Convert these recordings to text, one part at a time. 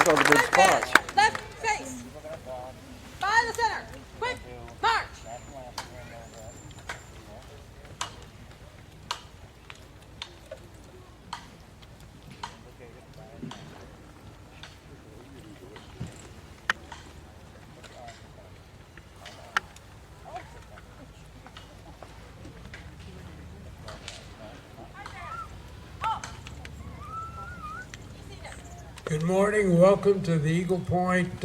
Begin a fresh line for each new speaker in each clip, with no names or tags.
These are the good spots.
Left face. By the center. Quick. March.
Good morning. Welcome to the Eagle Point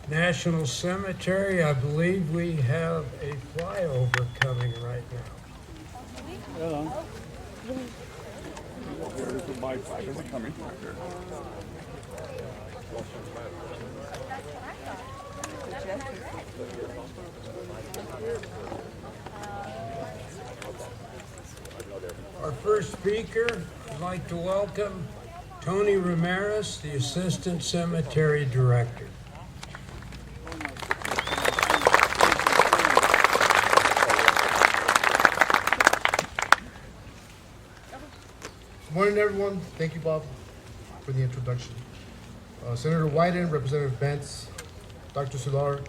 National Cemetery. I believe we have a flyover coming right now. Our first speaker, I'd like to welcome Tony Ramirez, the Assistant Cemetery Director.
Good morning, everyone. Thank you, Bob, for the introduction. Senator Wyden, Representative Bentz, Dr. Solar,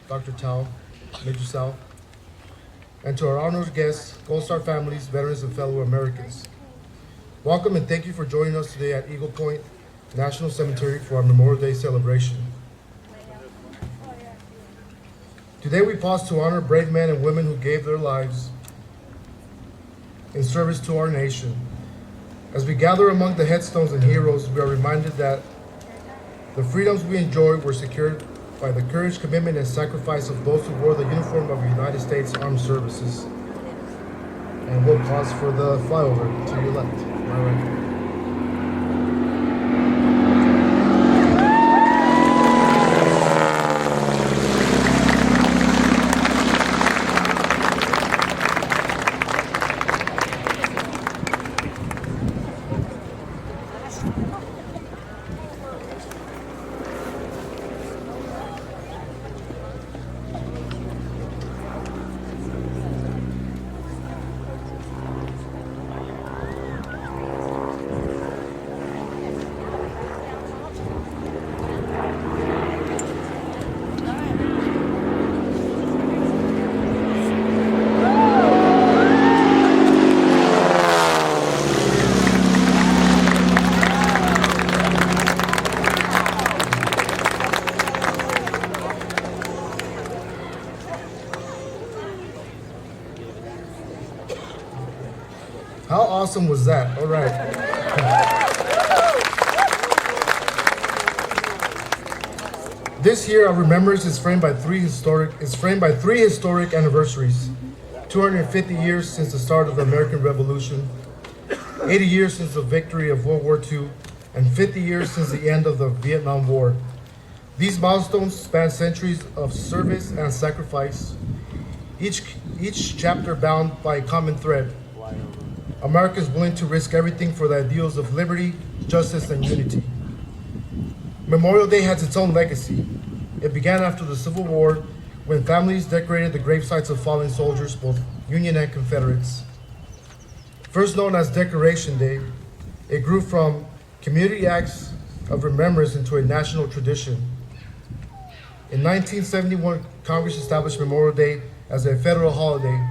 Dr. Tao, Major Sal, and to our honored guests, Gold Star families, veterans, and fellow Americans. Welcome and thank you for joining us today at Eagle Point National Cemetery for our Memorial Day celebration. Today we pause to honor brave men and women who gave their lives in service to our nation. As we gather among the headstones and heroes, we are reminded that the freedoms we enjoy were secured by the courage, commitment, and sacrifice of those who wore the uniform of the United States Armed Services. And we'll pause for the flyover to your left, my right. How awesome was that? All right. This year, our remembrance is framed by three historic anniversaries. 250 years since the start of the American Revolution, 80 years since the victory of World War II, and 50 years since the end of the Vietnam War. These milestones span centuries of service and sacrifice, each chapter bound by a common thread. America is willing to risk everything for the ideals of liberty, justice, and unity. Memorial Day has its own legacy. It began after the Civil War when families decorated the gravesites of fallen soldiers, both Union and Confederates. First known as Decoration Day, it grew from community acts of remembrance into a national tradition. In 1971, Congress established Memorial Day as a federal holiday,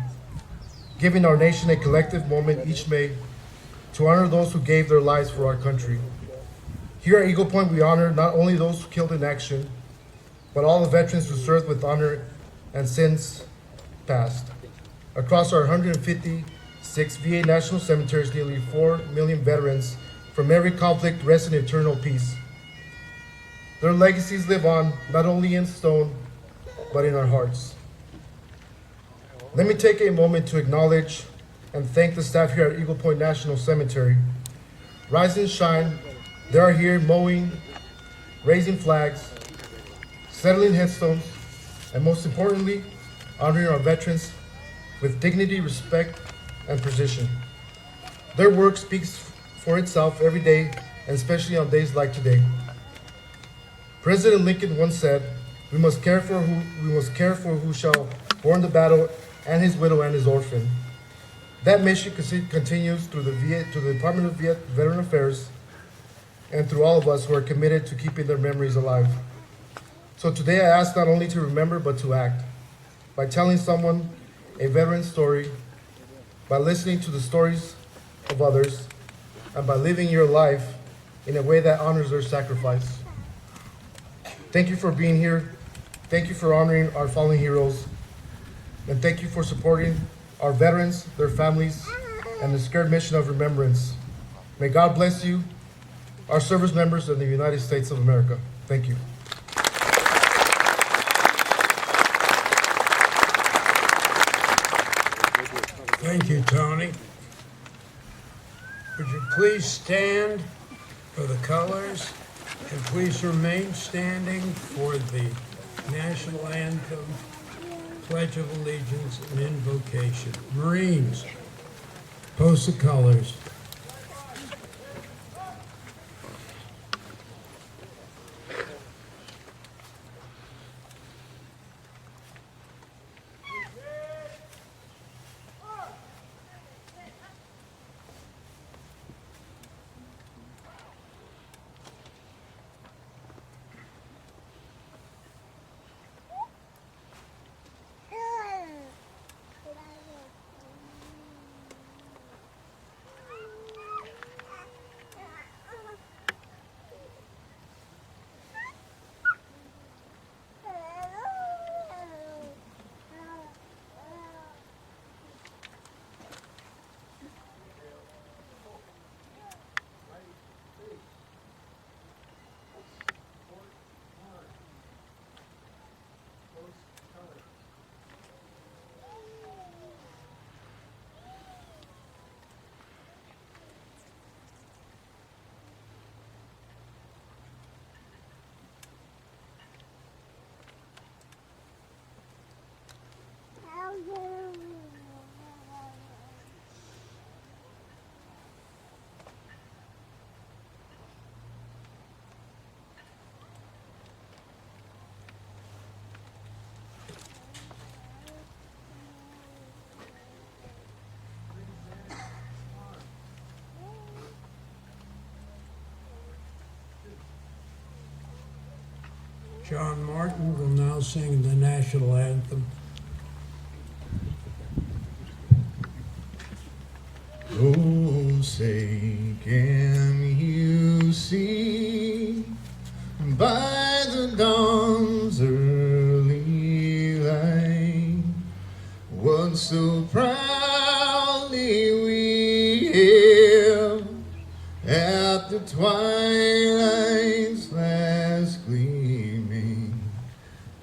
giving our nation a collective moment each May to honor those who gave their lives for our country. Here at Eagle Point, we honor not only those who killed in action, but all the veterans who served with honor and since passed. Across our 156 VA national cemeteries, nearly 4 million veterans from every conflict rest in eternal peace. Their legacies live on, not only in stone, but in our hearts. Let me take a moment to acknowledge and thank the staff here at Eagle Point National Cemetery. Rise and shine, they are here mowing, raising flags, settling headstones, and most importantly, honoring our veterans with dignity, respect, and precision. Their work speaks for itself every day, and especially on days like today. President Lincoln once said, we must care for who shall borne the battle, and his widow and his orphan. That mission continues through the Department of Veteran Affairs, and through all of us who are committed to keeping their memories alive. So today I ask not only to remember, but to act. By telling someone a veteran's story, by listening to the stories of others, and by living your life in a way that honors their sacrifice. Thank you for being here. Thank you for honoring our fallen heroes. And thank you for supporting our veterans, their families, and the scared mission of remembrance. May God bless you, our service members in the United States of America. Thank you.
Thank you, Tony. Would you please stand for the colors and please remain standing for the national anthem, Pledge of Allegiance, and invocation. Marines, post the colors. John Martin will now sing the national anthem.
Oh, say, can you see by the dawn's early light what so proudly we hailed at the twilight's last gleaming,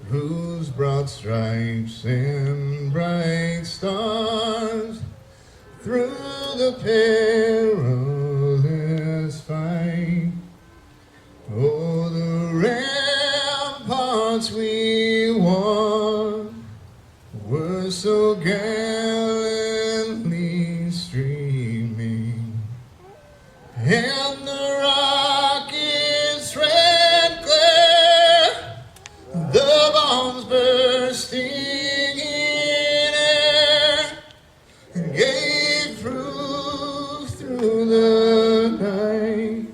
whose broad stripes and bright stars through the perilous fight, oh, the ramparts we won were so gallantly streaming, and the rockets' red glare, the bombs bursting in air, gave proof through the night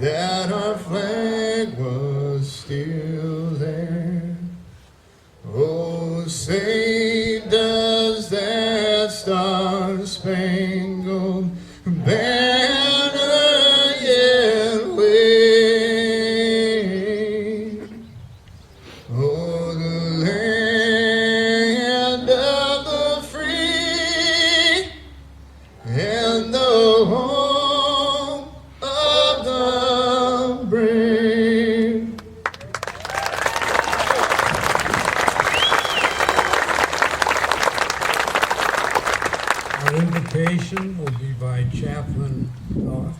that our flag was still there. Oh, say does that star-spangled banner yet wave? Oh, the land of the free and the home of the brave.
Our invocation will be by Chaplain Phillips.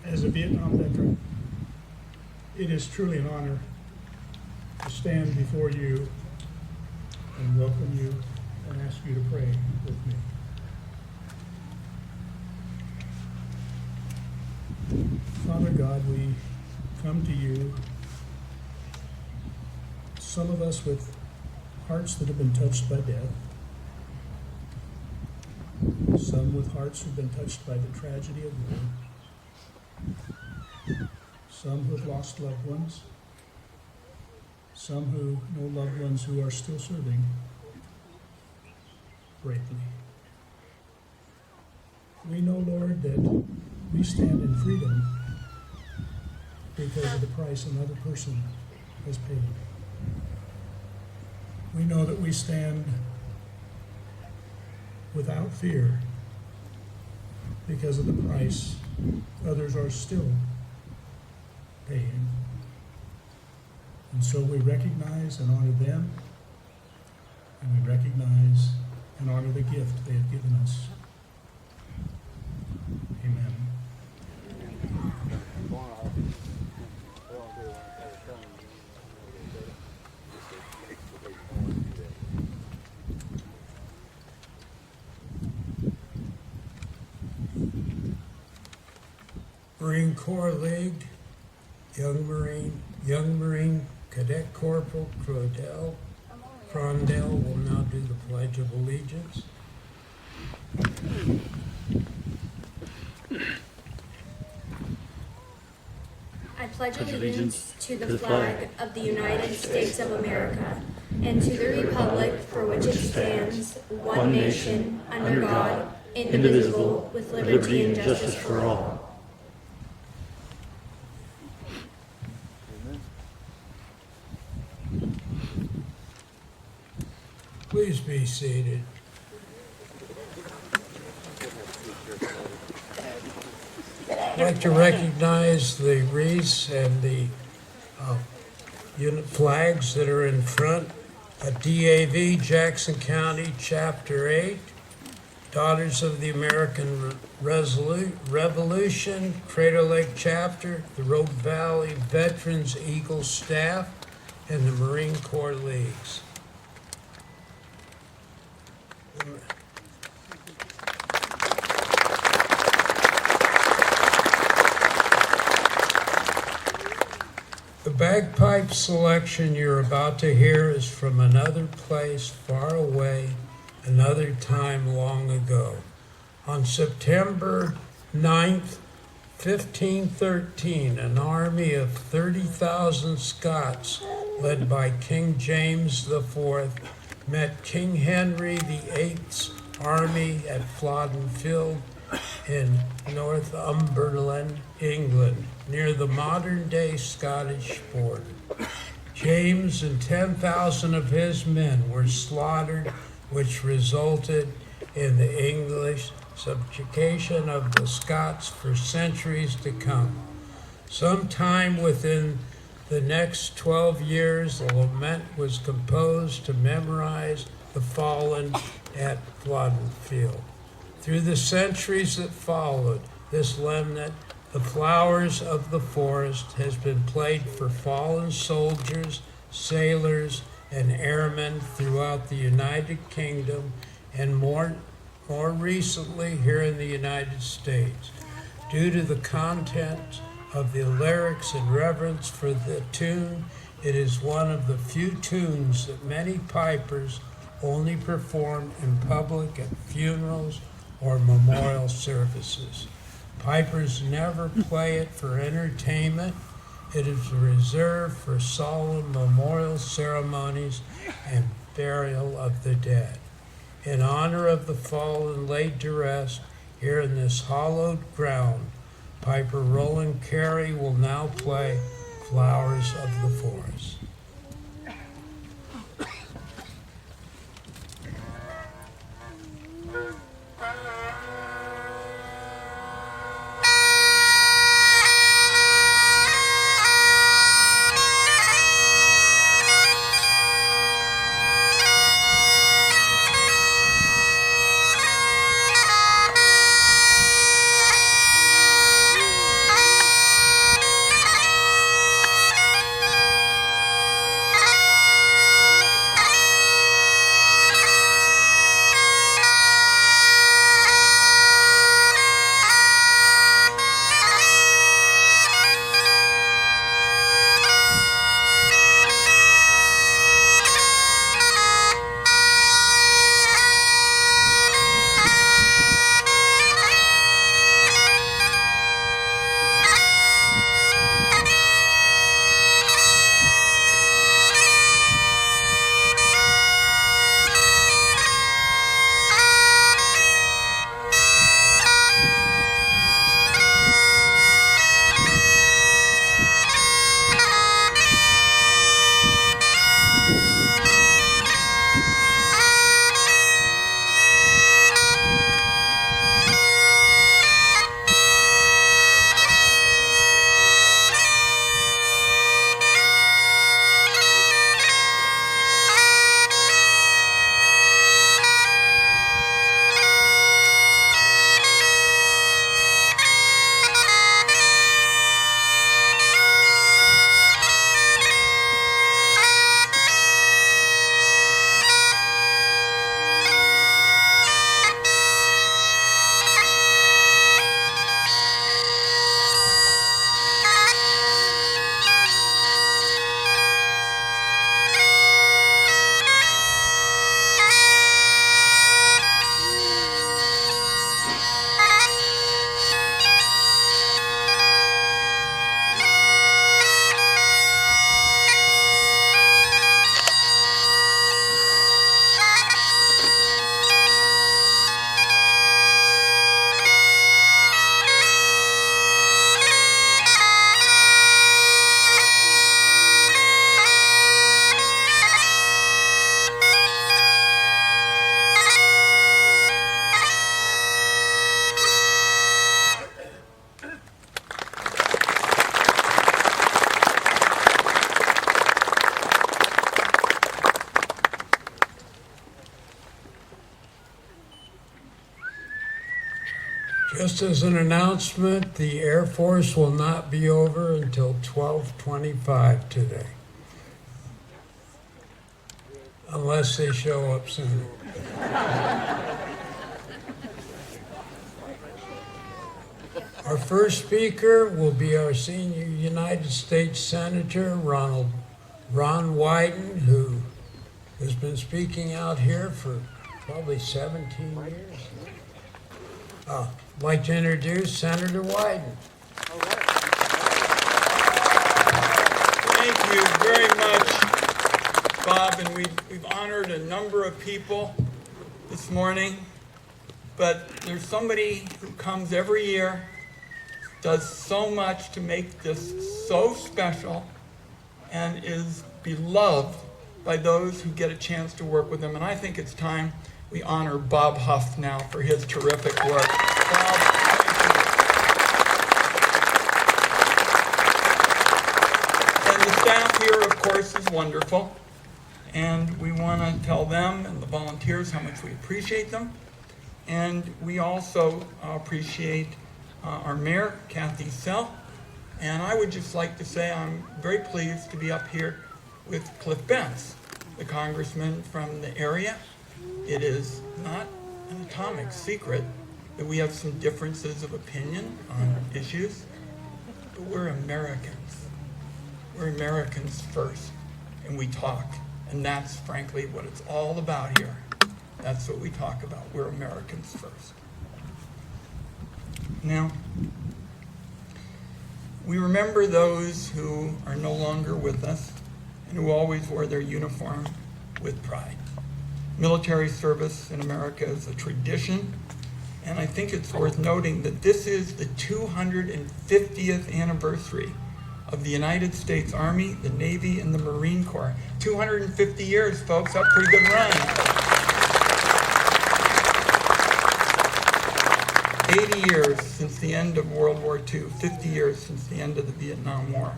As a Vietnam veteran, it is truly an honor to stand before you and welcome you and ask you to pray with me. Father God, we come to you, some of us with hearts that have been touched by death, some with hearts who've been touched by the tragedy of war, some who have lost loved ones, some who know loved ones who are still serving bravely. We know, Lord, that we stand in freedom because of the price another person has paid. We know that we stand without fear because of the price others are still paying. And so we recognize and honor them, and we recognize and honor the gift they have given us. Amen.
Marine Corps League, Young Marine Cadet Corporal Crondell will now do the Pledge of Allegiance.
I pledge allegiance to the flag of the United States of America and to the republic for which it stands, one nation, under God, indivisible, with liberty and justice for all.
Please be seated. I'd like to recognize the wreaths and the unit flags that are in front. DAV, Jackson County, Chapter 8, Daughters of the American Revolution, Crater Lake Chapter, the Rogue Valley Veterans Eagle Staff, and the Marine Corps Leagues. The bagpipe selection you're about to hear is from another place far away, another time long ago. On September 9th, 1513, an army of 30,000 Scots, led by King James IV, met King Henry VIII's army at Flodden Field in Northumberland, England, near the modern-day Scottish border. James and 10,000 of his men were slaughtered, which resulted in the English subjugation of the Scots for centuries to come. Sometime within the next 12 years, a lament was composed to memorize the fallen at Flodden Field. Through the centuries that followed, this lament, The Flowers of the Forest, has been played for fallen soldiers, sailors, and airmen throughout the United Kingdom and more recently here in the United States. Due to the content of the lyrics and reverence for the tune, it is one of the few tunes that many pipers only perform in public at funerals or memorial services. Pipers never play it for entertainment. It is reserved for solemn memorial ceremonies and burial of the dead. In honor of the fallen laid to rest here in this hallowed ground, Piper Roland Carey will now play Flowers of the Forest. Just as an announcement, the Air Force will not be over until 12:25 today. Unless they show up sooner. Our first speaker will be our senior United States Senator, Ron Wyden, who has been speaking out here for probably 17 years. I'd like to introduce Senator Wyden.
Thank you very much, Bob, and we've honored a number of people this morning, but there's somebody who comes every year, does so much to make this so special, and is beloved by those who get a chance to work with him. And I think it's time we honor Bob Huff now for his terrific work. Bob, thank you. And the staff here, of course, is wonderful. And we want to tell them and the volunteers how much we appreciate them. And we also appreciate our mayor, Kathy Sell. And I would just like to say I'm very pleased to be up here with Cliff Bentz, the congressman from the area. It is not an atomic secret that we have some differences of opinion on issues, but we're Americans. We're Americans first, and we talk. And that's frankly what it's all about here. That's what we talk about. We're Americans first. Now, we remember those who are no longer with us and who always wore their uniform with pride. Military service in America is a tradition, and I think it's worth noting that this is the 250th anniversary of the United States Army, the Navy, and the Marine Corps. 250 years, folks, that's a pretty good run. 80 years since the end of World War II, 50 years since the end of the Vietnam War.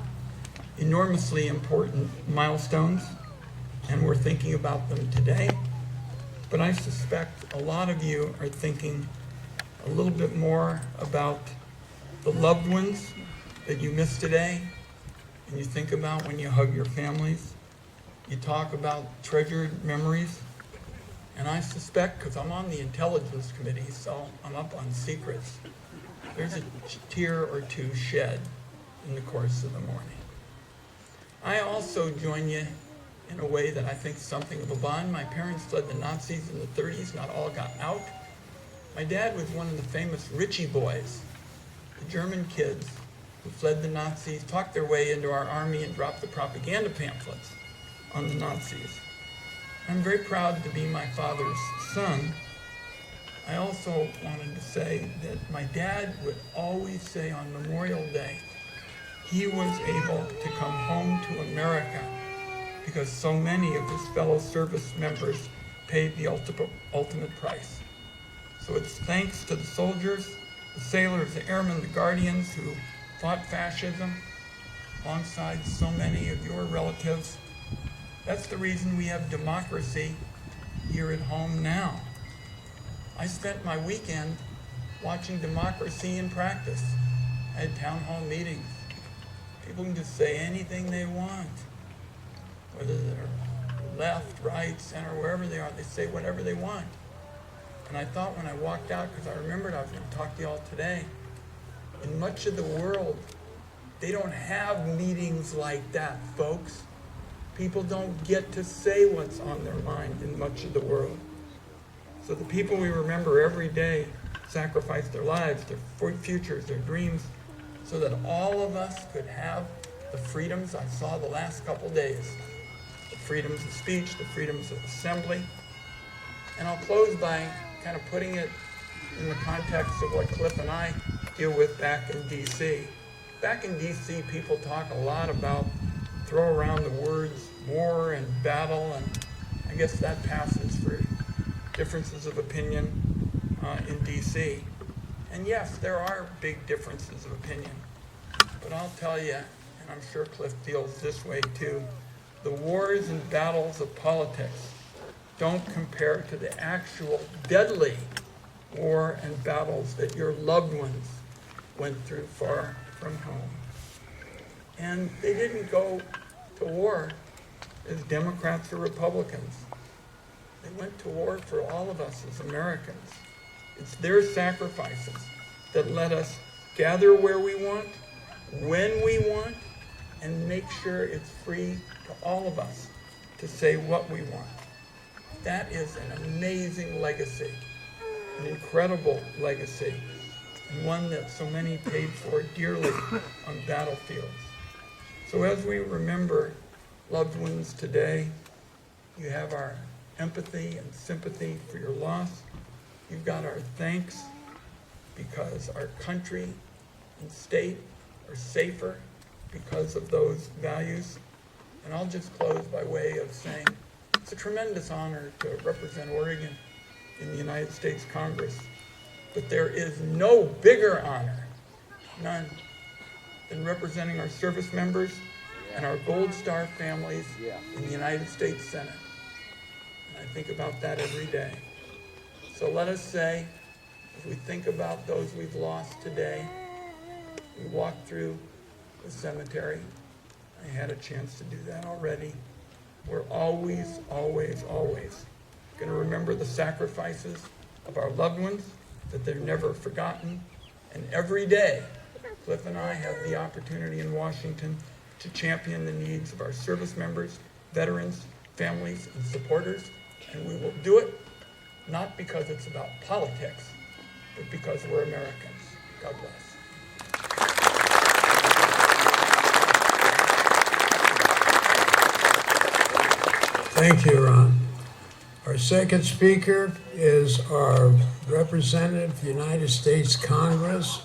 Enormously important milestones, and we're thinking about them today. But I suspect a lot of you are thinking a little bit more about the loved ones that you miss today, and you think about when you hug your families. You talk about treasured memories. And I suspect, because I'm on the Intelligence Committee, so I'm up on secrets, there's a tear or two shed in the course of the morning. I also join you in a way that I think is something of a bond. My parents fled the Nazis in the 30s, not all got out. My dad was one of the famous Ritchie boys, the German kids who fled the Nazis, talked their way into our army, and dropped the propaganda pamphlets on the Nazis. I'm very proud to be my father's son. I also wanted to say that my dad would always say on Memorial Day, he was able to come home to America because so many of his fellow service members paid the ultimate price. So it's thanks to the soldiers, the sailors, the airmen, the guardians who fought fascism alongside so many of your relatives. That's the reason we have democracy here at home now. I spent my weekend watching democracy in practice. I had town hall meetings. People can just say anything they want, whether they're left, right, center, wherever they are, they say whatever they want. And I thought when I walked out, because I remembered I was going to talk to you all today, in much of the world, they don't have meetings like that, folks. People don't get to say what's on their mind in much of the world. So the people we remember every day sacrificed their lives, their futures, their dreams, so that all of us could have the freedoms I saw the last couple days. The freedoms of speech, the freedoms of assembly. And I'll close by kind of putting it in the context of what Cliff and I deal with back in D.C. Back in D.C., people talk a lot about, throw around the words war and battle, and I guess that passes for differences of opinion in D.C. And yes, there are big differences of opinion. But I'll tell you, and I'm sure Cliff feels this way too, the wars and battles of politics don't compare to the actual deadly war and battles that your loved ones went through far from home. And they didn't go to war as Democrats or Republicans. They went to war for all of us as Americans. It's their sacrifices that let us gather where we want, when we want, and make sure it's free to all of us to say what we want. That is an amazing legacy, an incredible legacy, and one that so many paid for dearly on battlefields. So as we remember loved ones today, you have our empathy and sympathy for your loss. You've got our thanks because our country and state are safer because of those values. And I'll just close by way of saying it's a tremendous honor to represent Oregon in the United States Congress. But there is no bigger honor, none, than representing our service members and our Gold Star families in the United States Senate. And I think about that every day. So let us say, as we think about those we've lost today, we walk through the cemetery. I had a chance to do that already. We're always, always, always going to remember the sacrifices of our loved ones, that they're never forgotten. And every day, Cliff and I have the opportunity in Washington to champion the needs of our service members, veterans, families, and supporters. And we will do it not because it's about politics, but because we're Americans. God bless.
Thank you, Ron. Our second speaker is our representative of the United States Congress,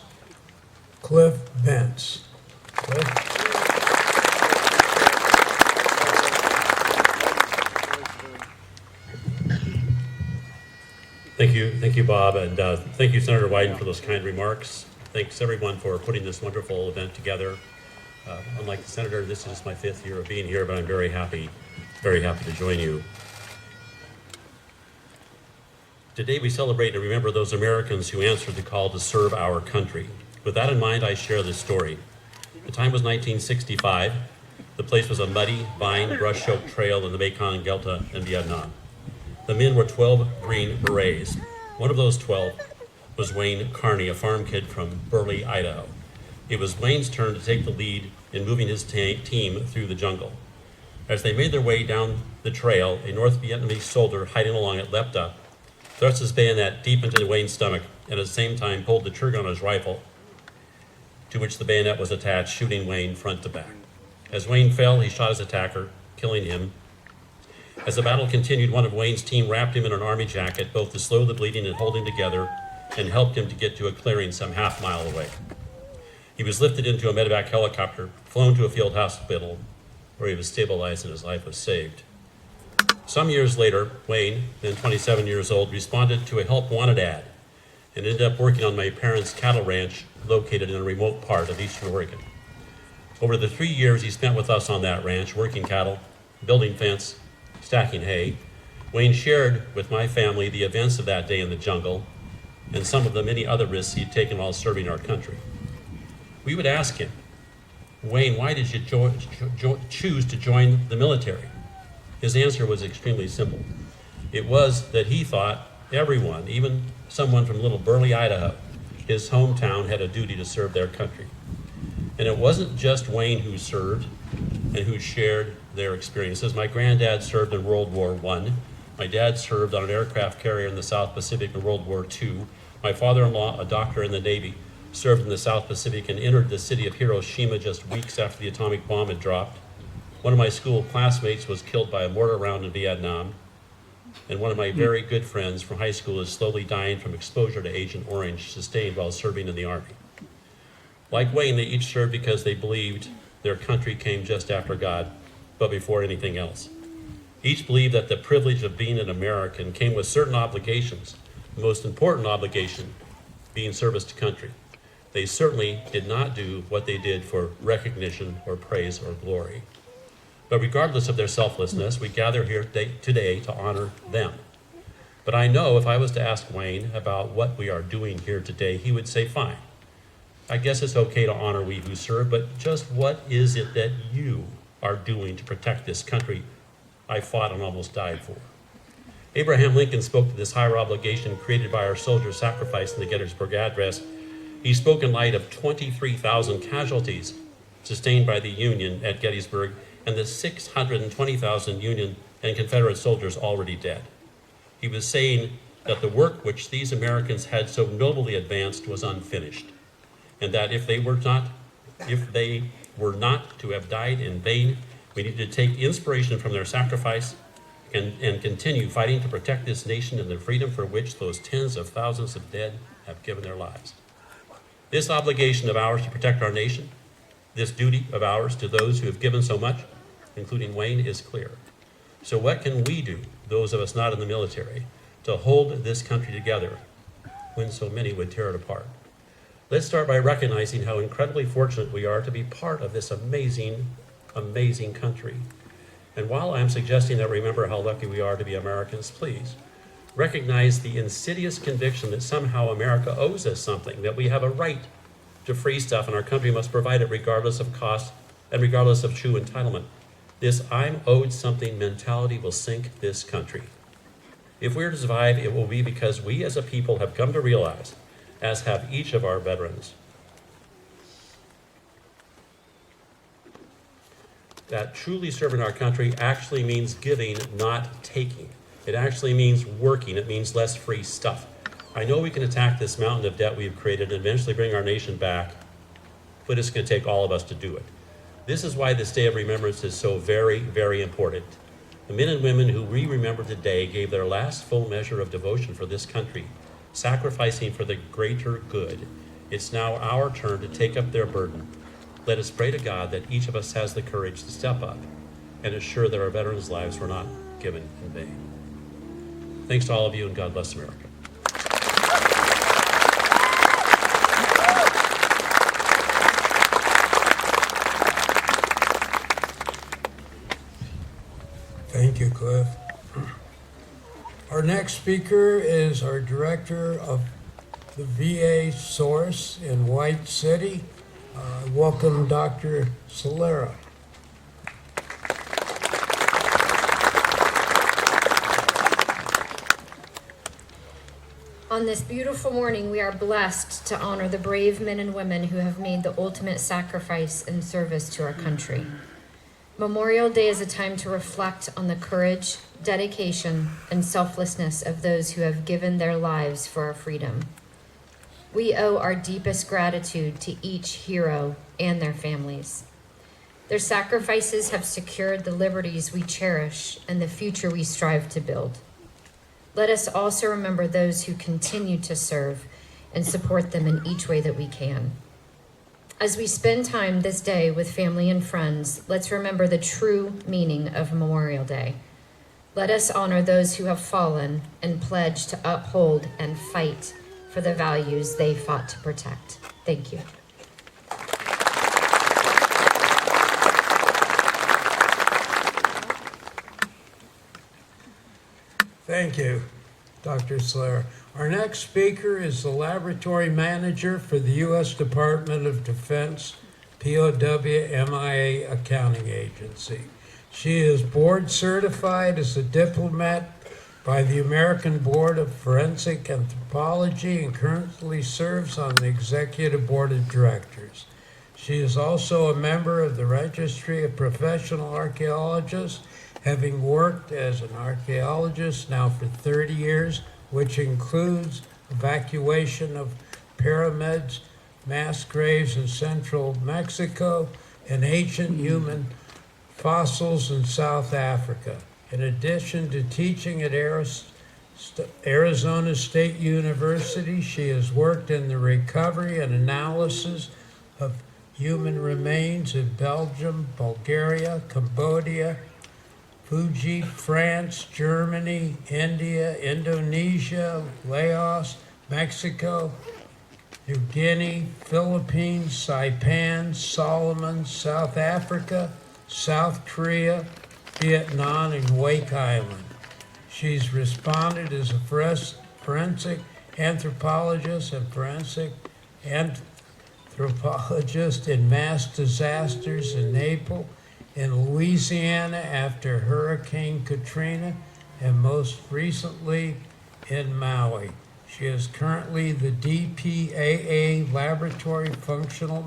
Cliff Bentz. Cliff?
Thank you, Bob, and thank you, Senator Wyden, for those kind remarks. Thanks, everyone, for putting this wonderful event together. Unlike the Senator, this is my 5th year of being here, but I'm very happy to join you. Today, we celebrate and remember those Americans who answered the call to serve our country. With that in mind, I share this story. The time was 1965. The place was a muddy, vine, brush-soaked trail in the Mekong Delta in Vietnam. The men were 12 Green Berets. One of those 12 was Wayne Carney, a farm kid from Burley, Idaho. It was Wayne's turn to take the lead in moving his team through the jungle. As they made their way down the trail, a North Vietnamese soldier hiding along it leapt up, thrust his bayonet deep into Wayne's stomach, and at the same time pulled the trigger on his rifle, to which the bayonet was attached, shooting Wayne front to back. As Wayne fell, he shot his attacker, killing him. As the battle continued, one of Wayne's team wrapped him in an army jacket, both to slow the bleeding and hold him together, and helped him to get to a clearing some half-mile away. He was lifted into a medevac helicopter, flown to a field hospital, where he was stabilized and his life was saved. Some years later, Wayne, then 27 years old, responded to a help wanted ad and ended up working on my parents' cattle ranch located in a remote part of eastern Oregon. Over the 3 years he spent with us on that ranch, working cattle, building fence, stacking hay, Wayne shared with my family the events of that day in the jungle and some of the many other risks he'd taken while serving our country. We would ask him, Wayne, why did you choose to join the military? His answer was extremely simple. It was that he thought everyone, even someone from little Burley, Idaho, his hometown, had a duty to serve their country. And it wasn't just Wayne who served and who shared their experiences. My granddad served in World War I. My dad served on an aircraft carrier in the South Pacific in World War II. My father-in-law, a doctor in the Navy, served in the South Pacific and entered the city of Hiroshima just weeks after the atomic bomb had dropped. One of my school classmates was killed by a mortar round in Vietnam. And one of my very good friends from high school is slowly dying from exposure to Agent Orange sustained while serving in the Army. Like Wayne, they each served because they believed their country came just after God, but before anything else. Each believed that the privilege of being an American came with certain obligations, the most important obligation being service to country. They certainly did not do what they did for recognition or praise or glory. But regardless of their selflessness, we gather here today to honor them. But I know if I was to ask Wayne about what we are doing here today, he would say, fine. I guess it's okay to honor we who serve, but just what is it that you are doing to protect this country I fought and almost died for? Abraham Lincoln spoke to this higher obligation created by our soldiers' sacrifice in the Gettysburg Address. He spoke in light of 23,000 casualties sustained by the Union at Gettysburg and the 620,000 Union and Confederate soldiers already dead. He was saying that the work which these Americans had so nobly advanced was unfinished, and that if they were not to have died in vain, we need to take inspiration from their sacrifice and continue fighting to protect this nation and the freedom for which those tens of thousands of dead have given their lives. This obligation of ours to protect our nation, this duty of ours to those who have given so much, including Wayne, is clear. So what can we do, those of us not in the military, to hold this country together when so many would tear it apart? Let's start by recognizing how incredibly fortunate we are to be part of this amazing, amazing country. And while I'm suggesting that we remember how lucky we are to be Americans, please recognize the insidious conviction that somehow America owes us something, that we have a right to free stuff and our country must provide it regardless of cost and regardless of true entitlement. This I'm owed something mentality will sink this country. If we're to survive, it will be because we as a people have come to realize, as have each of our veterans, that truly serving our country actually means giving, not taking. It actually means working. It means less free stuff. I know we can attack this mountain of debt we've created and eventually bring our nation back, but it's going to take all of us to do it. This is why this day of remembrance is so very, very important. The men and women who we remember today gave their last full measure of devotion for this country, sacrificing for the greater good. It's now our turn to take up their burden. Let us pray to God that each of us has the courage to step up and assure that our veterans' lives were not given in vain. Thanks to all of you, and God bless America.
Thank you, Cliff. Our next speaker is our director of the VA Source in White City. Welcome, Dr. Solera.
On this beautiful morning, we are blessed to honor the brave men and women who have made the ultimate sacrifice in service to our country. Memorial Day is a time to reflect on the courage, dedication, and selflessness of those who have given their lives for our freedom. We owe our deepest gratitude to each hero and their families. Their sacrifices have secured the liberties we cherish and the future we strive to build. Let us also remember those who continue to serve and support them in each way that we can. As we spend time this day with family and friends, let's remember the true meaning of Memorial Day. Let us honor those who have fallen and pledge to uphold and fight for the values they fought to protect. Thank you.
Thank you, Dr. Slayer. Our next speaker is the Laboratory Manager for the U.S. Department of Defense, POW/MIA Accounting Agency. She is board certified as a diplomat by the American Board of Forensic Anthropology and currently serves on the Executive Board of Directors. She is also a member of the Registry of Professional Archaeologists, having worked as an archaeologist now for 30 years, which includes evacuation of pyramids, mass graves in central Mexico, and ancient human fossils in South Africa. In addition to teaching at Arizona State University, she has worked in the recovery and analysis of human remains in Belgium, Bulgaria, Cambodia, Fuji, France, Germany, India, Indonesia, Laos, Mexico, New Guinea, Philippines, Saipan, Solomon, South Africa, South Korea, Vietnam, and Wake Island. She's responded as a forensic anthropologist and forensic anthropologist in mass disasters in Naples, in Louisiana after Hurricane Katrina, and most recently in Maui. She is currently the DPAA Laboratory Functional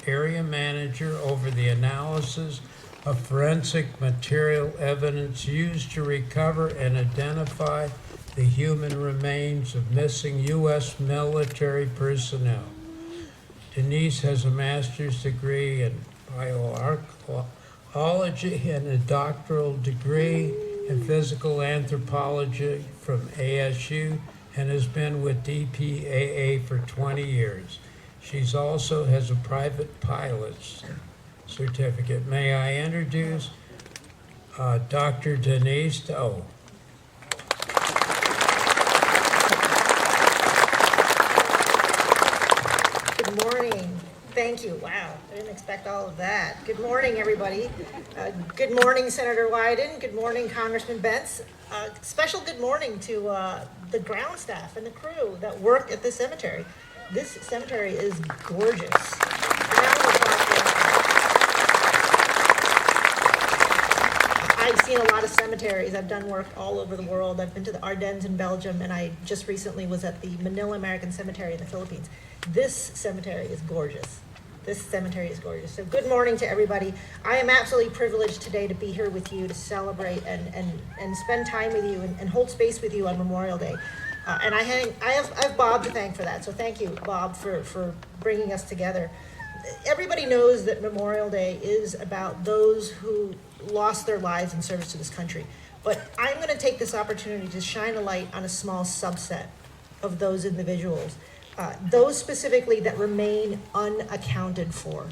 Area Manager over the analysis of forensic material evidence used to recover and identify the human remains of missing U.S. military personnel. Denise has a master's degree in bioarchaeology and a doctoral degree in physical anthropology from ASU and has been with DPAA for 20 years. She's also has a private pilot's certificate. May I introduce Dr. Denise Doe.
Good morning. Thank you. Wow, I didn't expect all of that. Good morning, everybody. Good morning, Senator Wyden. Good morning, Congressman Bentz. Special good morning to the ground staff and the crew that work at this cemetery. This cemetery is gorgeous. I've seen a lot of cemeteries. I've done work all over the world. I've been to the Ardennes in Belgium, and I just recently was at the Manila American Cemetery in the Philippines. This cemetery is gorgeous. This cemetery is gorgeous. So good morning to everybody. I am absolutely privileged today to be here with you to celebrate and spend time with you and hold space with you on Memorial Day. And I have Bob to thank for that. So thank you, Bob, for bringing us together. Everybody knows that Memorial Day is about those who lost their lives in service to this country. But I'm going to take this opportunity to shine a light on a small subset of those individuals, those specifically that remain unaccounted for.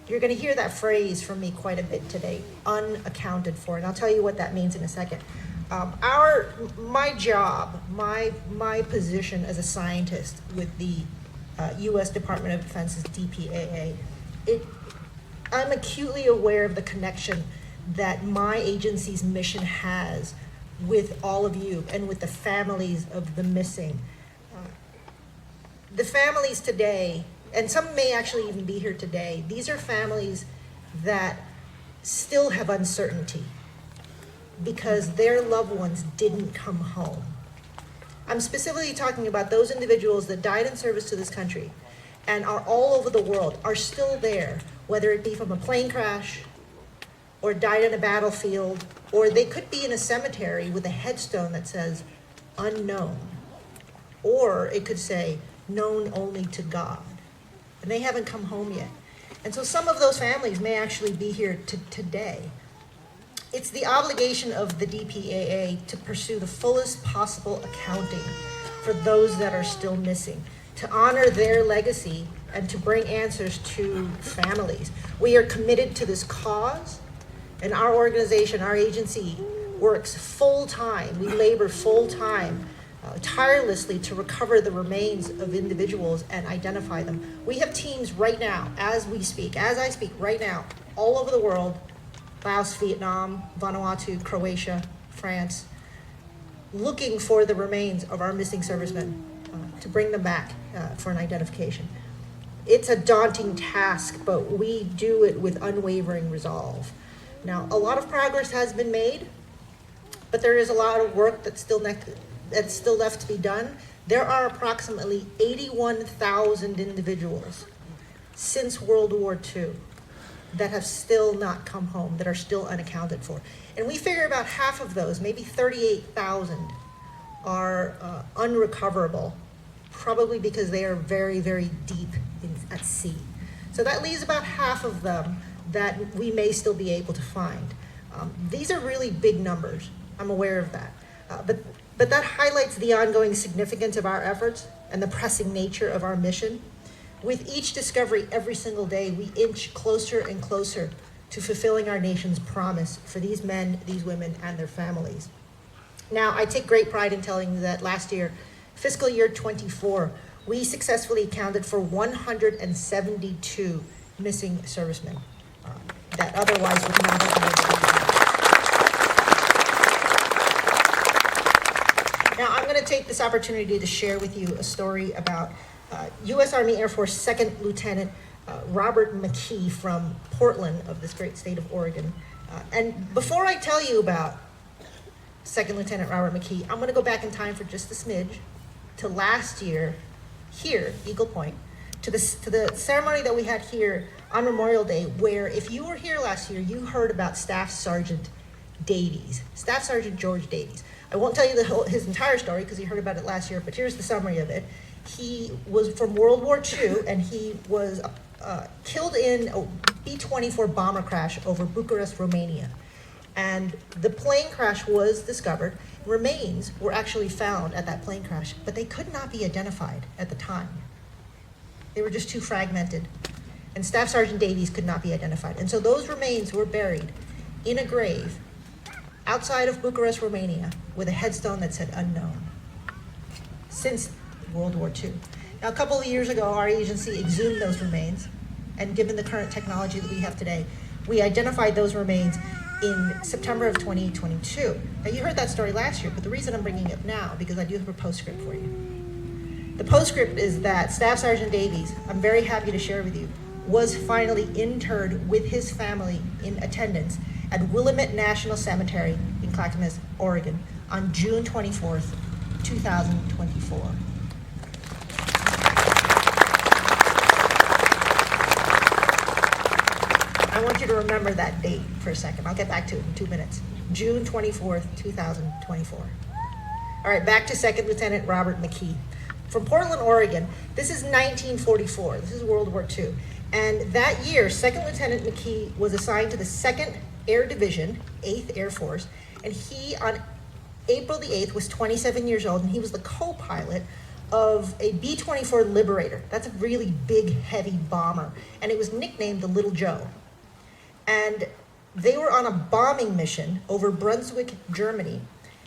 You're going to hear that phrase from me quite a bit today, unaccounted for, and I'll tell you what that means in a second. My job, my position as a scientist with the U.S. Department of Defense's DPAA, I'm acutely aware of the connection that my agency's mission has with all of you and with the families of the missing. The families today, and some may actually even be here today, these are families that still have uncertainty because their loved ones didn't come home. I'm specifically talking about those individuals that died in service to this country and are all over the world, are still there, whether it be from a plane crash or died in a battlefield, or they could be in a cemetery with a headstone that says unknown, or it could say known only to God, and they haven't come home yet. And so some of those families may actually be here today. It's the obligation of the DPAA to pursue the fullest possible accounting for those that are still missing, to honor their legacy and to bring answers to families. We are committed to this cause, and our organization, our agency, works full-time. We labor full-time, tirelessly to recover the remains of individuals and identify them. We have teams right now, as we speak, as I speak right now, all over the world, Laos, Vietnam, Vanuatu, Croatia, France, looking for the remains of our missing servicemen to bring them back for an identification. It's a daunting task, but we do it with unwavering resolve. Now, a lot of progress has been made, but there is a lot of work that's still left to be done. There are approximately 81,000 individuals since World War II that have still not come home, that are still unaccounted for. And we figure about half of those, maybe 38,000, are unrecoverable, probably because they are very, very deep at sea. So that leaves about half of them that we may still be able to find. These are really big numbers. I'm aware of that. But that highlights the ongoing significance of our efforts and the pressing nature of our mission. With each discovery every single day, we inch closer and closer to fulfilling our nation's promise for these men, these women, and their families. Now, I take great pride in telling you that last year, fiscal year 24, we successfully accounted for 172 missing servicemen that otherwise would not have been able to be found. Now, I'm going to take this opportunity to share with you a story about U.S. Army Air Force Second Lieutenant Robert McKee from Portland of this great state of Oregon. And before I tell you about Second Lieutenant Robert McKee, I'm going to go back in time for just a smidge to last year here, Eagle Point, to the ceremony that we had here on Memorial Day, where if you were here last year, you heard about Staff Sergeant Davies, Staff Sergeant George Davies. I won't tell you his entire story because you heard about it last year, but here's the summary of it. He was from World War II, and he was killed in a B-24 bomber crash over Bucharest, Romania. And the plane crash was discovered. Remains were actually found at that plane crash, but they could not be identified at the time. They were just too fragmented. And Staff Sergeant Davies could not be identified. And so those remains were buried in a grave outside of Bucharest, Romania, with a headstone that said unknown since World War II. Now, a couple of years ago, our agency exhumed those remains, and given the current technology that we have today, we identified those remains in September of 2022. Now, you heard that story last year, but the reason I'm bringing it up now, because I do have a postscript for you. The postscript is that Staff Sergeant Davies, I'm very happy to share with you, was finally interred with his family in attendance at Willamette National Cemetery in Clackamas, Oregon, on June 24th, 2024. I want you to remember that date for a second. I'll get back to it in 2 minutes. June 24th, 2024. All right, back to Second Lieutenant Robert McKee. From Portland, Oregon, this is 1944. This is World War II. And that year, Second Lieutenant McKee was assigned to the 2nd Air Division, 8th Air Force, and he, on April the 8th, was 27 years old, and he was the co-pilot of a B-24 Liberator. That's a really big, heavy bomber, and it was nicknamed the Little Joe. And they were on a bombing mission over Brunswick, Germany,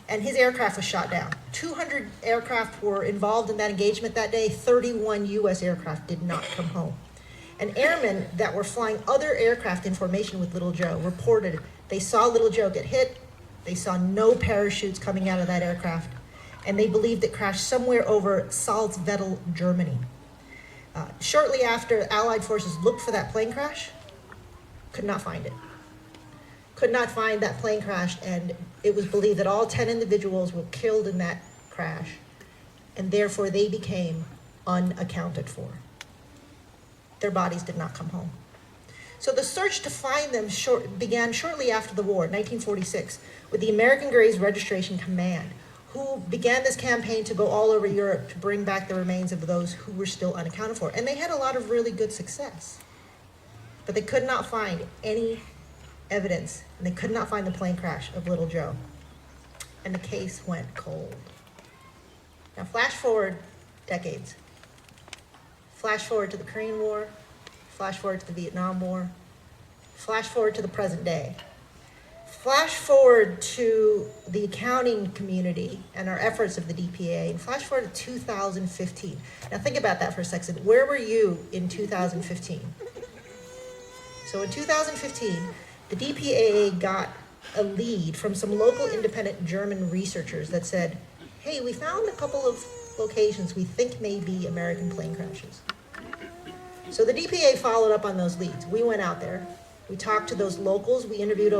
and his aircraft was shot down. 200 aircraft were involved in that engagement that day. 31 U.S. aircraft did not come home. And airmen that were flying other aircraft in formation with Little Joe reported they saw Little Joe get hit, they saw no parachutes coming out of that aircraft, and they believed it crashed somewhere over Salzwedel, Germany. Shortly after, Allied forces looked for that plane crash, could not find it. Could not find that plane crash, and it was believed that all 10 individuals were killed in that crash, and therefore they became unaccounted for. Their bodies did not come home. So the search to find them began shortly after the war, 1946, with the American Graves Registration Command, who began this campaign to go all over Europe to bring back the remains of those who were still unaccounted for. And they had a lot of really good success. But they could not find any evidence, and they could not find the plane crash of Little Joe. And the case went cold. Now flash forward decades. Flash forward to the Korean War, flash forward to the Vietnam War, flash forward to the present day. Flash forward to the accounting community and our efforts of the DPA, and flash forward to 2015. Now think about that for a second. Where were you in 2015? So in 2015, the DPA got a lead from some local independent German researchers that said, hey, we found a couple of locations we think may be American plane crashes. So the DPA followed up on those leads. We went out there. We talked to those locals. We interviewed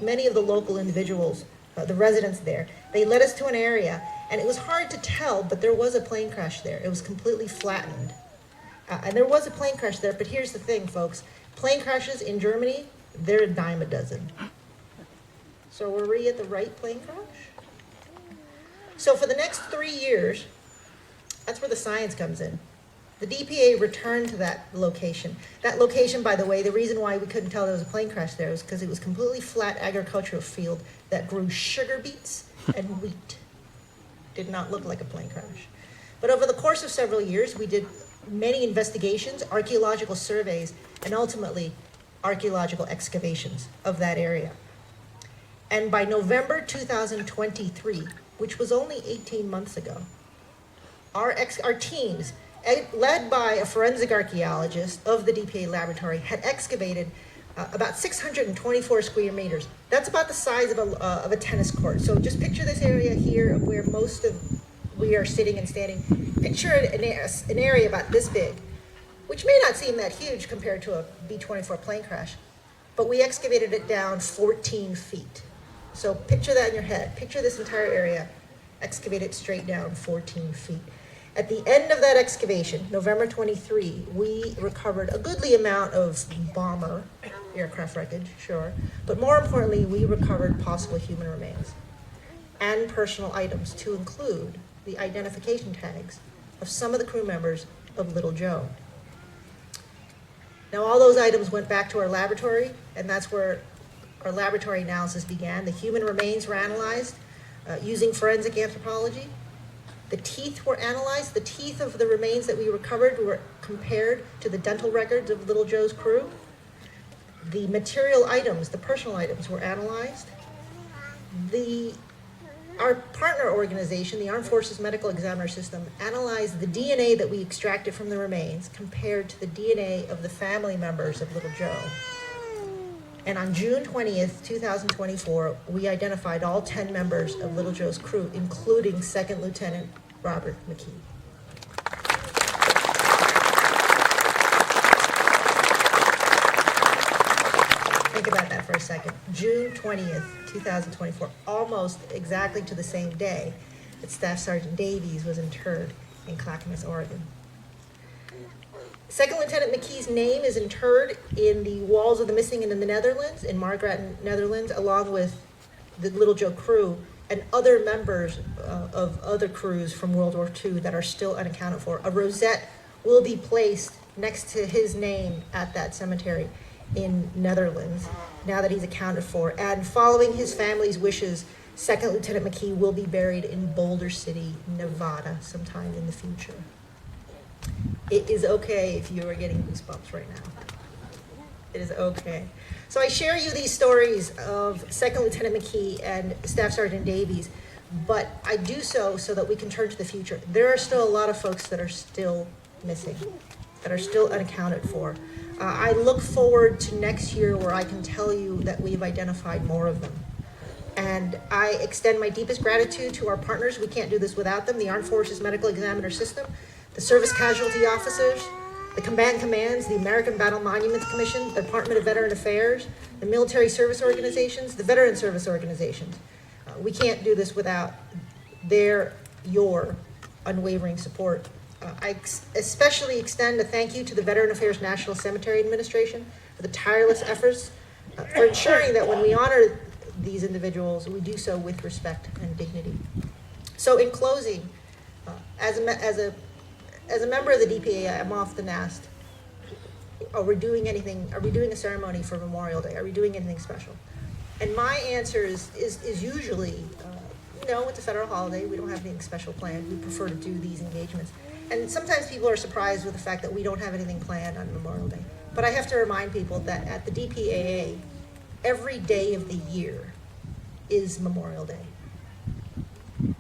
many of the local individuals, the residents there. They led us to an area, and it was hard to tell, but there was a plane crash there. It was completely flattened. And there was a plane crash there, but here's the thing, folks. Plane crashes in Germany, they're a dime a dozen. So were we at the right plane crash? So for the next 3 years, that's where the science comes in. The DPA returned to that location. That location, by the way, the reason why we couldn't tell there was a plane crash there was because it was completely flat agricultural field that grew sugar beets and wheat. Did not look like a plane crash. But over the course of several years, we did many investigations, archaeological surveys, and ultimately archaeological excavations of that area. And by November 2023, which was only 18 months ago, our teams, led by a forensic archaeologist of the DPA laboratory, had excavated about 624 square meters. That's about the size of a tennis court. So just picture this area here where most of we are sitting and standing. Picture an area about this big, which may not seem that huge compared to a B-24 plane crash, but we excavated it down 14 feet. So picture that in your head. Picture this entire area, excavate it straight down 14 feet. At the end of that excavation, November 23, we recovered a goodly amount of bomber aircraft wreckage, sure, but more importantly, we recovered possible human remains and personal items, to include the identification tags of some of the crew members of Little Joe. Now, all those items went back to our laboratory, and that's where our laboratory analysis began. The human remains were analyzed using forensic anthropology. The teeth were analyzed. The teeth of the remains that we recovered were compared to the dental records of Little Joe's crew. The material items, the personal items, were analyzed. Our partner organization, the Armed Forces Medical Examiner System, analyzed the DNA that we extracted from the remains compared to the DNA of the family members of Little Joe. And on June 20th, 2024, we identified all 10 members of Little Joe's crew, including Second Lieutenant Robert McKee. Think about that for a second. June 20th, 2024, almost exactly to the same day that Staff Sergeant Davies was interred in Clackamas, Oregon. Second Lieutenant McKee's name is interred in the walls of the Missing in the Netherlands, in Margraten, Netherlands, along with the Little Joe crew and other members of other crews from World War II that are still unaccounted for. A rosette will be placed next to his name at that cemetery in Netherlands, now that he's accounted for. And following his family's wishes, Second Lieutenant McKee will be buried in Boulder City, Nevada, sometime in the future. It is okay if you are getting goosebumps right now. It is okay. So I share you these stories of Second Lieutenant McKee and Staff Sergeant Davies, but I do so that we can turn to the future. There are still a lot of folks that are still missing, that are still unaccounted for. I look forward to next year where I can tell you that we've identified more of them. And I extend my deepest gratitude to our partners. We can't do this without them. The Armed Forces Medical Examiner System, the Service Casualty Officers, the Combatant Commands, the American Battle Monuments Commission, the Department of Veteran Affairs, the military service organizations, the veteran service organizations. We can't do this without your unwavering support. I especially extend a thank you to the Veteran Affairs National Cemetery Administration for the tireless efforts for ensuring that when we honor these individuals, we do so with respect and dignity. So in closing, as a member of the DPA, I'm often asked, are we doing a ceremony for Memorial Day? Are we doing anything special? And my answer is usually, no, it's a federal holiday. We don't have anything special planned. We prefer to do these engagements. And sometimes people are surprised with the fact that we don't have anything planned on Memorial Day. But I have to remind people that at the DPAA, every day of the year is Memorial Day.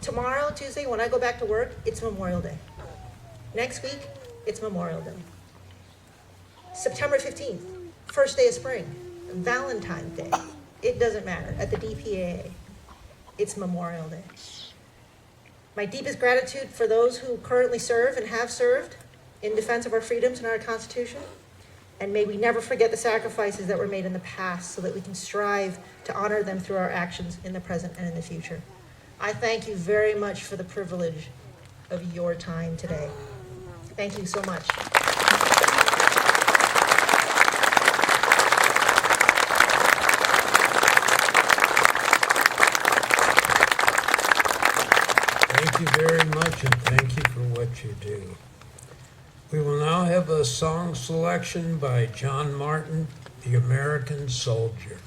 Tomorrow, Tuesday, when I go back to work, it's Memorial Day. Next week, it's Memorial Day. September 15th, first day of spring, Valentine's Day. It doesn't matter. At the DPAA, it's Memorial Day. My deepest gratitude for those who currently serve and have served in defense of our freedoms and our Constitution. And may we never forget the sacrifices that were made in the past so that we can strive to honor them through our actions in the present and in the future. I thank you very much for the privilege of your time today. Thank you so much.
Thank you very much, and thank you for what you do. We will now have a song selection by John Martin, The American Soldier.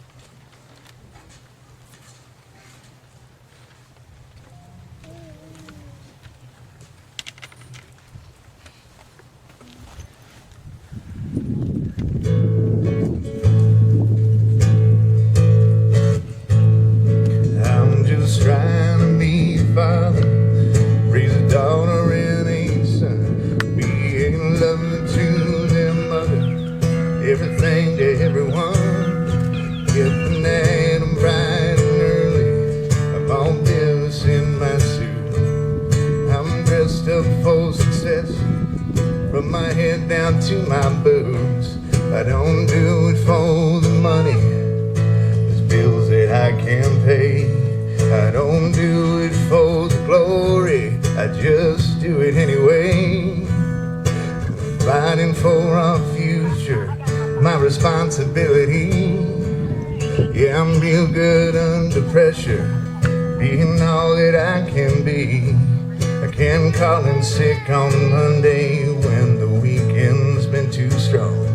I'm just trying to be a father, raise a daughter and a son, be a loving to their mother, everything to everyone. process from my head down to my boots. I don't do it for the money, there's bills that I can't pay. I don't do it for the glory, I just do it anyway. Fighting for our future, my responsibility. Yeah, I'm real good under pressure, being all that I can be. I can't call in sick on Monday when the weekend's been too strong.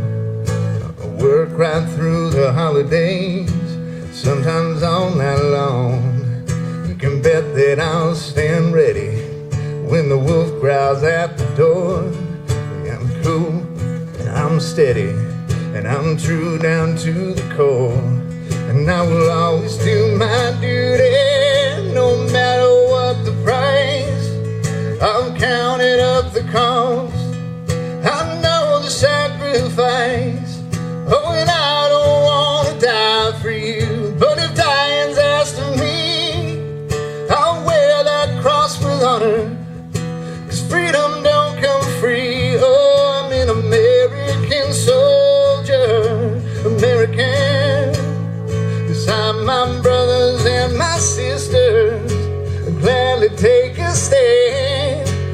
I work right through the holidays, sometimes all night long. You can bet that I'll stand ready when the wolf growls at the door. Yeah, I'm cool and I'm steady and I'm true down to the core. And I will always do my duty, no matter what the price. I'm counting up the cost, I know the sacrifice. Oh, and I don't want to die for you, but if dying's asked of me, I'll wear that cross with honor, 'cause freedom don't come free. Oh, I'm an American soldier, American. Beside my brothers and my sisters, I'd gladly take a stand.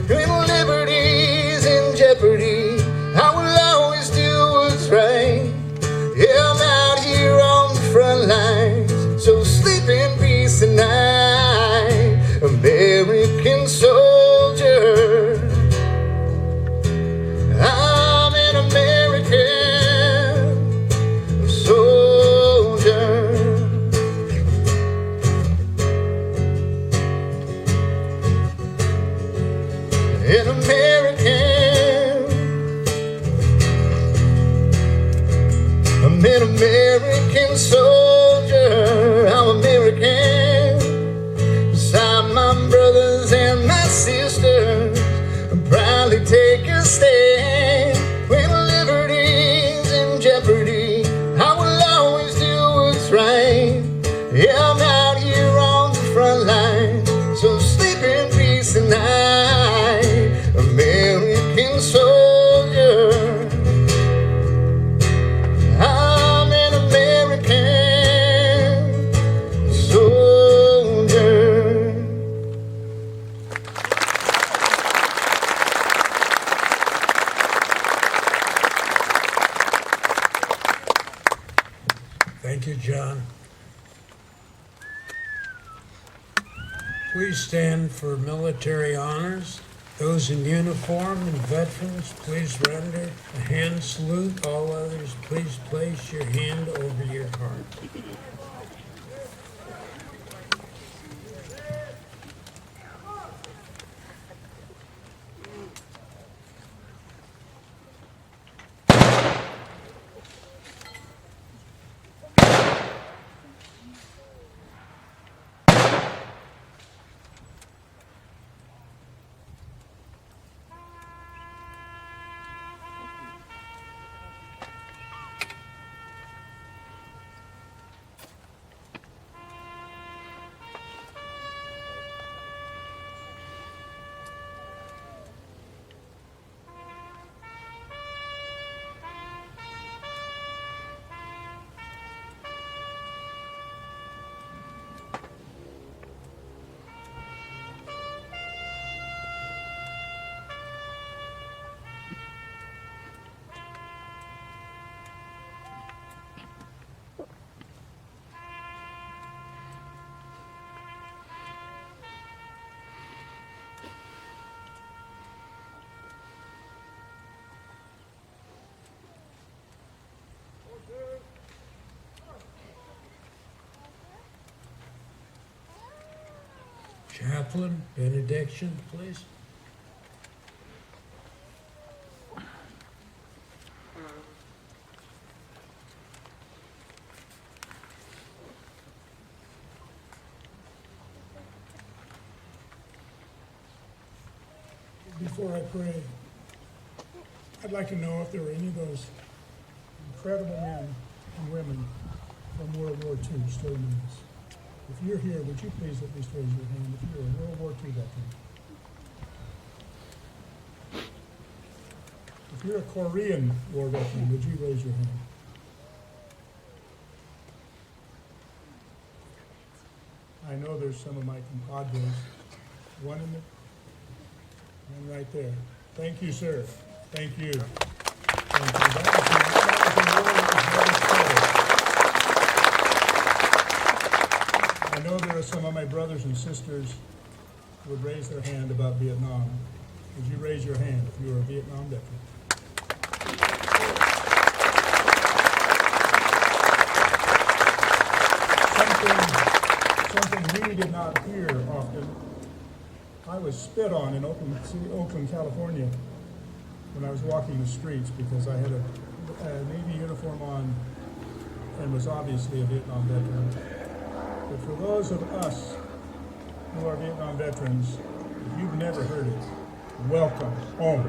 When liberty's in jeopardy, I will always do what's right. Yeah, I'm out here on the front lines, so sleep in peace tonight. American soldier, I'm an American soldier. An American, I'm an American soldier, I'm American. Beside my brothers and my sisters, I'll proudly take a stand. When liberty's in jeopardy, I will always do what's right. Yeah, I'm out here on the front line, so sleep in peace tonight. American soldier, I'm an American soldier.
Thank you, John. Please stand for military honors. Those in uniform and veterans, please render a hand salute. All others, please place your hand over your heart. Chaplain, benediction, please.
Before I pray, I'd like to know if there are any of those incredible men and women from World War II still among us. If you're here, would you please at least raise your hand if you're a World War II veteran? If you're a Korean war veteran, would you raise your hand? I know there's some of my compadres. One in the, one right there. Thank you, sir. Thank you. Thank you. That was a war that was very. I know there are some of my brothers and sisters who would raise their hand about Vietnam. Would you raise your hand if you were a Vietnam veteran? Something we did not hear often. I was spit on in Oakland, California, when I was walking the streets because I had a Navy uniform on and was obviously a Vietnam veteran. But for those of us who are Vietnam veterans, if you've never heard it, welcome home.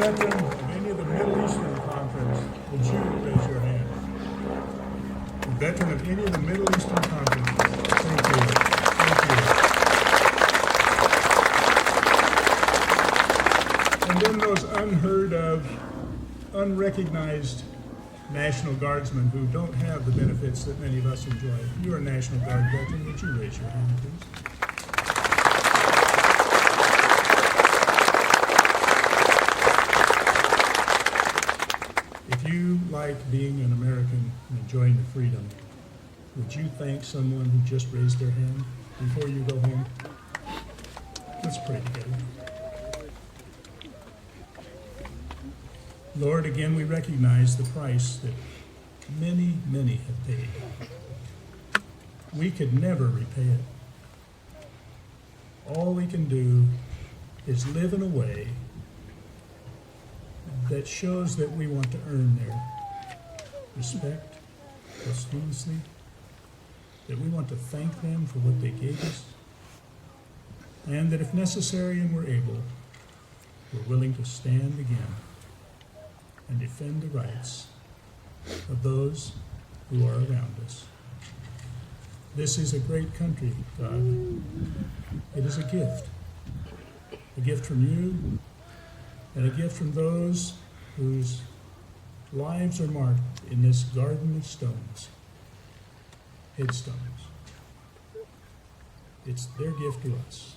Veteran of any of the Middle Eastern Conference, would you raise your hand? A veteran of any of the Middle Eastern Conference. Thank you. Thank you. And then those unheard of, unrecognized National Guardsmen who don't have the benefits that many of us enjoy. If you're a National Guard veteran, would you raise your hand, please? If you like being an American and enjoying the freedom, would you thank someone who just raised their hand before you go home? Let's pray together. Lord, again, we recognize the price that many, many have paid. We could never repay it. All we can do is live in a way that shows that we want to earn their respect posthumously, that we want to thank them for what they gave us, and that if necessary and we're able, we're willing to stand again and defend the rights of those who are around us. This is a great country, God. It is a gift from you, and a gift from those whose lives are marked in this garden of stones, headstones. It's their gift to us.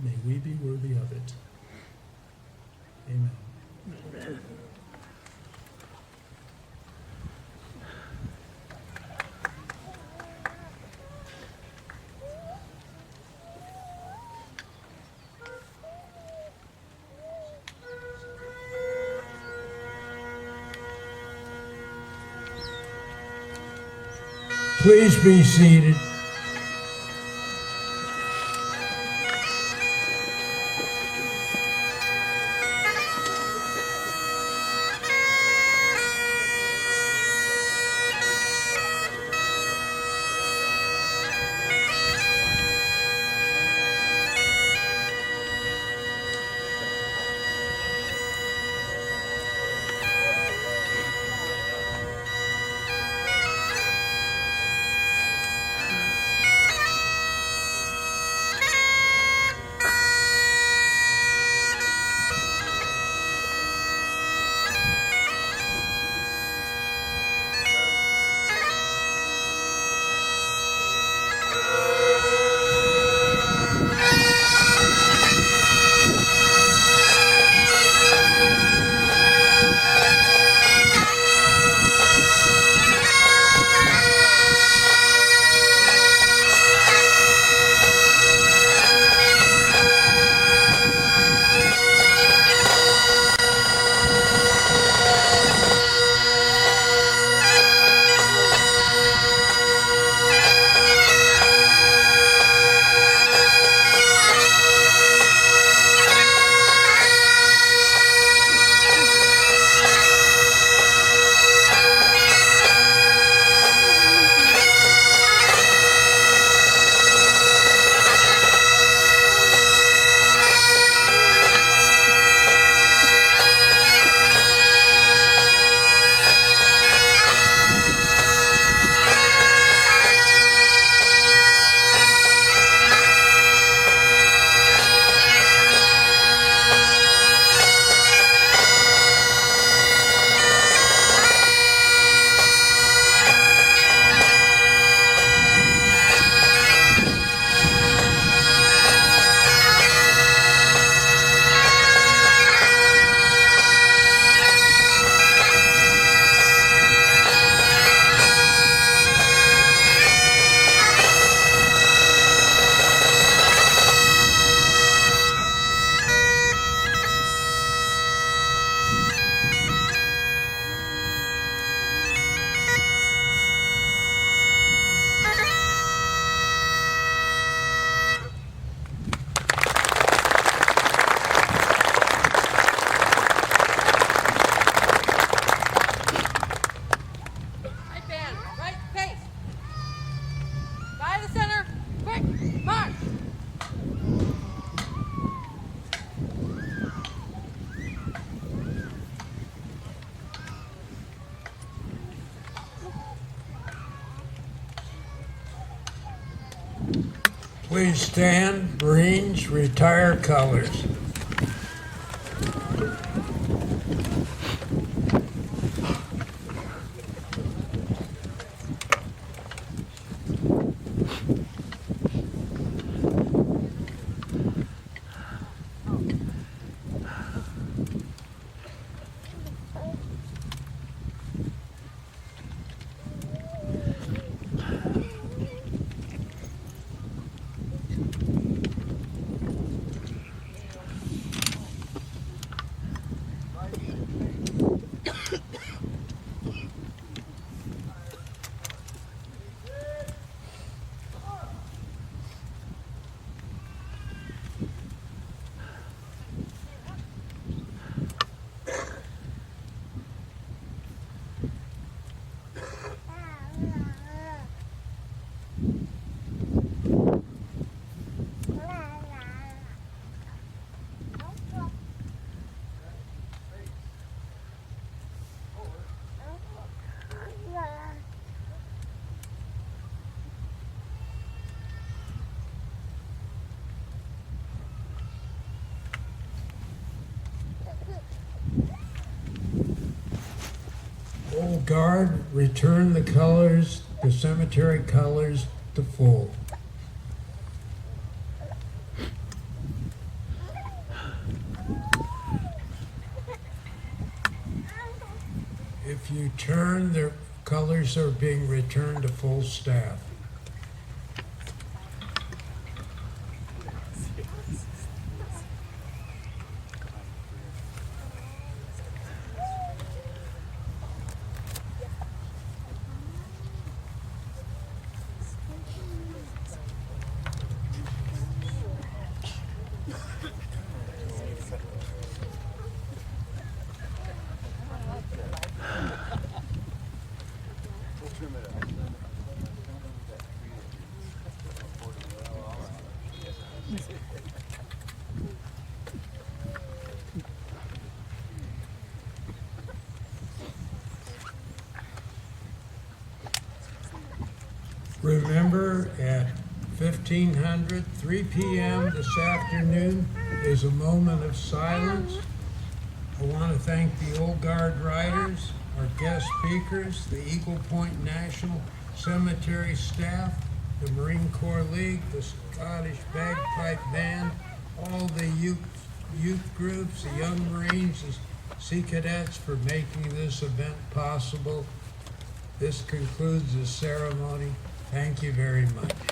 May we be worthy of it. Amen.
Please be seated. Please stand. Marines, retire colors. Old Guard, return the colors, the cemetery colors to full. If you turn, the colors are being returned to full staff. Remember, at 1500, 3 p.m. this afternoon is a moment of silence. I want to thank the Old Guard Riders, our guest speakers, the Eagle Point National Cemetery staff, the Marine Corps League, the Scottish Bagpipe Band, all the youth groups, the Young Marines, the Sea Cadets for making this event possible. This concludes the ceremony. Thank you very much.